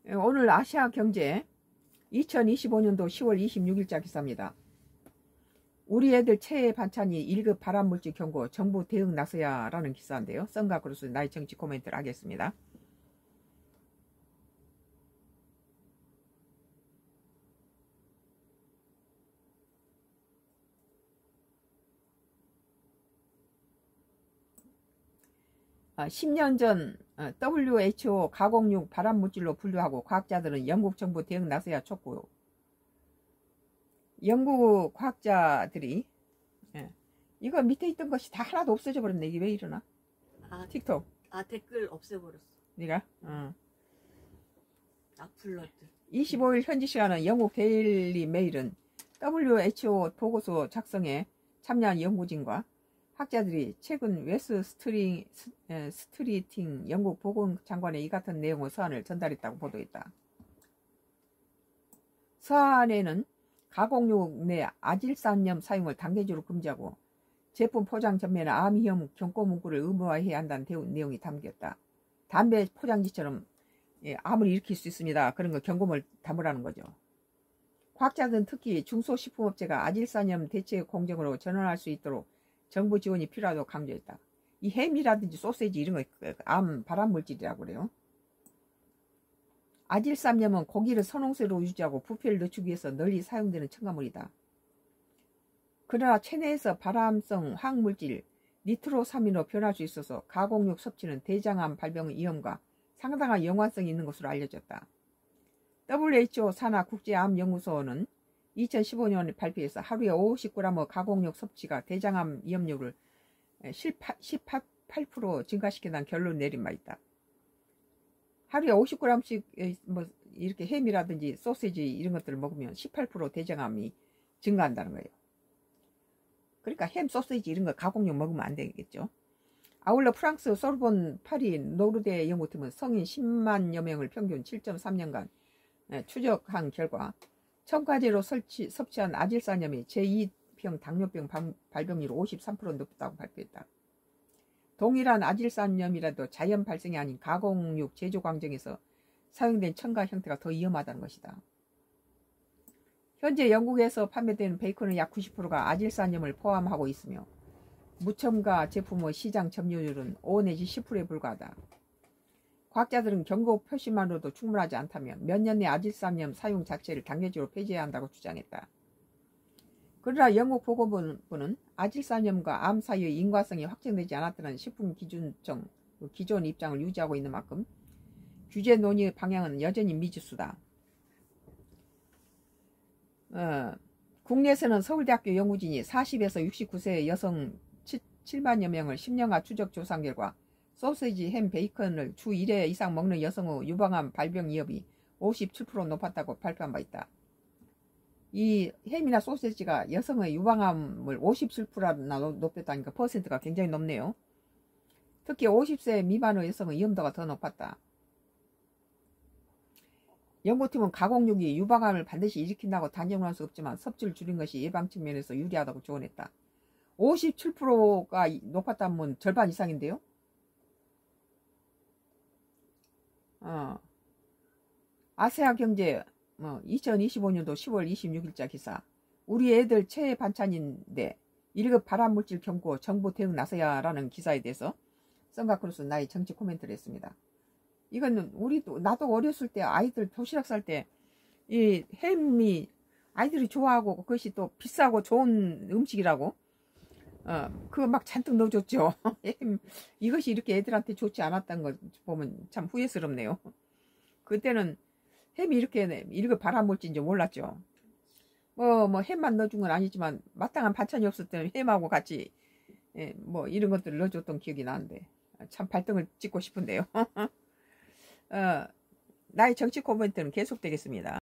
오늘 아시아경제 2025년도 10월 26일자 기사입니다. 우리 애들 최애 반찬이 1급 발암물질 경고, 정부 대응 나서야 라는 기사인데요. 썬과 그로스 나의 정치 코멘트를 하겠습니다. 아, 10년 전 WHO 가공육 발암물질로 분류하고 과학자들은 영국 정부 대응 나서야 촉구. 영국 과학자들이 이거 밑에 있던 것이 다 하나도 없어져 버렸네. 이게 왜 이러나? 틱톡. 댓글 없애버렸어. 네가? 악플러들. 25일 현지 시간은 영국 데일리 메일은 WHO 보고서 작성에 참여한 연구진과 학자들이 최근 웨스 스트리팅 영국 보건장관에 이 같은 내용의 서한을 전달했다고 보도했다. 서한에는 가공육 내 아질산염 사용을 단계적으로 금지하고 제품 포장 전면에 암 위험 경고 문구를 의무화해야 한다는 내용이 담겼다. 담배 포장지처럼 암을 일으킬 수 있습니다. 그런 거 경고를 담으라는 거죠. 과학자들은 특히 중소식품업체가 아질산염 대체 공정으로 전환할 수 있도록 정부 지원이 필요하다고 강조했다. 이 햄이라든지 소세지 이런 거 암 발암물질이라고 그래요. 아질산염은 고기를 선홍색으로 유지하고 부피를 늦추기 위해서 널리 사용되는 첨가물이다. 그러나 체내에서 발암성 화학물질 니트로사민으로 변할 수 있어서 가공육 섭취는 대장암 발병 위험과 상당한 연관성이 있는 것으로 알려졌다. WHO 산하 국제암연구소는 2015년에 발표해서 하루에 50g의 가공육 섭취가 대장암 위험률을 18% 증가시킨다는 결론을 내린 바 있다. 하루에 50g씩 뭐 이렇게 햄이라든지 소시지 이런 것들을 먹으면 18% 대장암이 증가한다는 거예요. 그러니까 햄, 소시지 이런 거 가공육 먹으면 안 되겠죠. 아울러 프랑스 소르본 파리 노르대 연구팀은 성인 10만여 명을 평균 7.3년간 추적한 결과 첨가제로 섭취한 아질산염이 제2형 당뇨병 발병률 53% 높다고 발표했다. 동일한 아질산염이라도 자연 발생이 아닌 가공육 제조 과정에서 사용된 첨가 형태가 더 위험하다는 것이다. 현재 영국에서 판매되는 베이컨의 약 90%가 아질산염을 포함하고 있으며 무첨가 제품의 시장 점유율은 5 내지 10%에 불과하다. 과학자들은 경고 표시만으로도 충분하지 않다면 몇 년 내 아질산염 사용 자체를 단계적으로 폐지해야 한다고 주장했다. 그러나 영국 보건부는 아질산염과 암 사이의 인과성이 확정되지 않았다는 식품기준청 기존 입장을 유지하고 있는 만큼 규제 논의의 방향은 여전히 미지수다. 국내에서는 서울대학교 연구진이 40에서 69세 여성 7만여 명을 10년간 추적 조사한 결과 소시지, 햄, 베이컨을 주 1회 이상 먹는 여성의 유방암 발병 위험이 57% 높았다고 발표한 바 있다. 이 햄이나 소시지가 여성의 유방암을 57%나 높였다니까 퍼센트가 굉장히 높네요. 특히 50세 미만의 여성의 위험도가 더 높았다. 연구팀은 가공육이 유방암을 반드시 일으킨다고 단정할 수 없지만 섭취를 줄인 것이 예방 측면에서 유리하다고 조언했다. 57%가 높았다면 절반 이상인데요. 아시아경제 2025년도 10월 26일자 기사. 우리 애들 최애 반찬인데 1급 발암물질 경고, 정부 대응 나서야 라는 기사에 대해서 썬과 크로스 나의 정치 코멘트를 했습니다. 이건 나도 어렸을 때 아이들 도시락 쌀 때 이 햄이 아이들이 좋아하고 그것이 또 비싸고 좋은 음식이라고 그거 막 잔뜩 넣어줬죠. 이것이 이렇게 애들한테 좋지 않았다는 걸 보면 참 후회스럽네요. 그때는 햄이 이렇게 1급 발암물질인지 몰랐죠. 뭐 햄만 넣어준 건 아니지만 마땅한 반찬이 없을 때는 햄하고 같이 뭐 이런 것들을 넣어줬던 기억이 나는데 참 발등을 찍고 싶은데요. 나의 정치 코멘트는 계속되겠습니다.